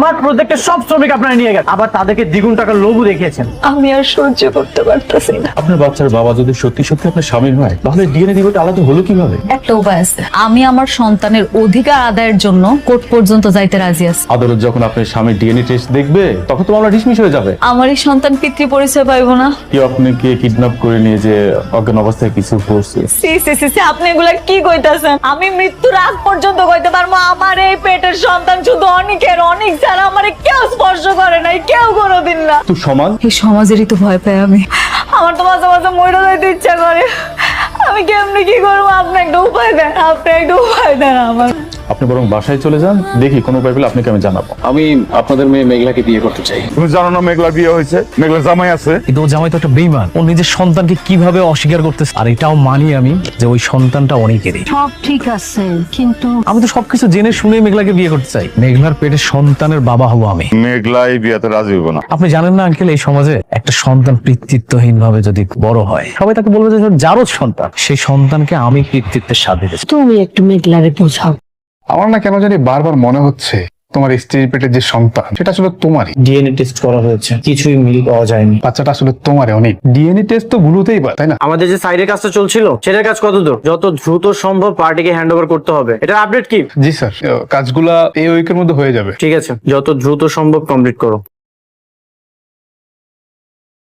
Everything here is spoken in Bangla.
মাঠ প্রজেক্টের সব শ্রমিক আপনারা নিয়ে গেছেন, আবার তাদেরকে দ্বিগুণ টাকার লোভও দেখিয়েছেন। আমি আর সহ্য করতে পারতেছি না। আপনার বাচ্চার বাবা যদি সত্যি সত্যি আপনার স্বামী হয়, তাহলে ডিএনএ রিপোর্ট আলাদা হলো কিভাবে? একটা উপায় আছে, আমি আমার সন্তানের অধিকার আদায়ের জন্য কোর্ট পর্যন্ত যাইতে রাজি আছি। আদালত যখন আপনার স্বামীর ডিএনএ টেস্ট দেখবে, তখন তো মামলা ডিসমিস হয়ে যাবে। আমার এই সন্তান পিতৃ পরিচয় পাইবো না। কেউ আপনাকে কিডন্যাপ করে নিয়ে যে অজ্ঞান অবস্থায় কিছু করছে। আপনি এগুলা কি কইতাছেন? আমি মৃত্যুর আগ পর্যন্ত কইতে পারবো আমার এই পেটের সন্তান শুধু অনেকের, অনেক ছাড়া আমার কেউ স্পর্শ করে নাই, কেউ কোনোদিন না। তো সমাজ এই সমাজেরই তো ভয় পাই আমি। আমার তো মাঝে মাঝে মরে যাইতে ইচ্ছা করে। আমি কেমনি কি করবো? আপনি একটা উপায় দেন, আপনি একটা উপায় দেন আমার। আপনি বরং বাসায় চলে যান, দেখি কোনো উপায় পেলে আপনাকে আমি জানাবো। আমি আপনাদের মেয়ে মেঘলাকে বিয়ে করতে চাই। তুমি জানো না মেঘলার বিয়ে হয়েছে, মেঘলার জামাই আছে। কিন্তু ও জামাই তো একটা বেঈমান, ও নিজের সন্তানকে কিভাবে অস্বীকার করতেছে। আর এটাও মানি আমি যে ওই সন্তানটা অনেকেরই। সব ঠিক আছে, কিন্তু আমি তো সবকিছু জেনে শুনে মেঘলাকে বিয়ে করতে চাই। মেঘলার পেটের সন্তানের বাবা হবো আমি। মেঘলা এই বিয়েতে রাজি হইব না। আপনি জানেন না আঙ্কেল, এই সমাজে একটা সন্তান পিতৃত্বহীন ভাবে যদি বড় হয়, সবাই তাকে বলবে যে যারও সন্তান, সেই সন্তানকে আমি পিতৃত্বের স্বাদ দিতেছি। তুমি একটু মেঘলারে বোঝাও। আমার না কেন জানি বারবার মনে হচ্ছে তোমার স্ত্রীর পেটের যে সন্তান, সেটা আসলে তোমারই। ডিএনএ টেস্ট করা হয়েছে, কিছুই মিল পাওয়া যায়নি। বাচ্চাটা আসলে তোমারই। অনেক ডিএনএ টেস্ট তো ভুল হতেই পারে, তাই না? আমাদের যে সাইডের কাজটা চলছিল, সেটার কাজ কত দূর? যত দ্রুত সম্ভব পার্টিকে হ্যান্ড ওভার করতে হবে। এটার আপডেট কি? জি স্যার, কাজগুলা এই উইকের মধ্যে হয়ে যাবে। ঠিক আছে, যত দ্রুত সম্ভব কমপ্লিট করো।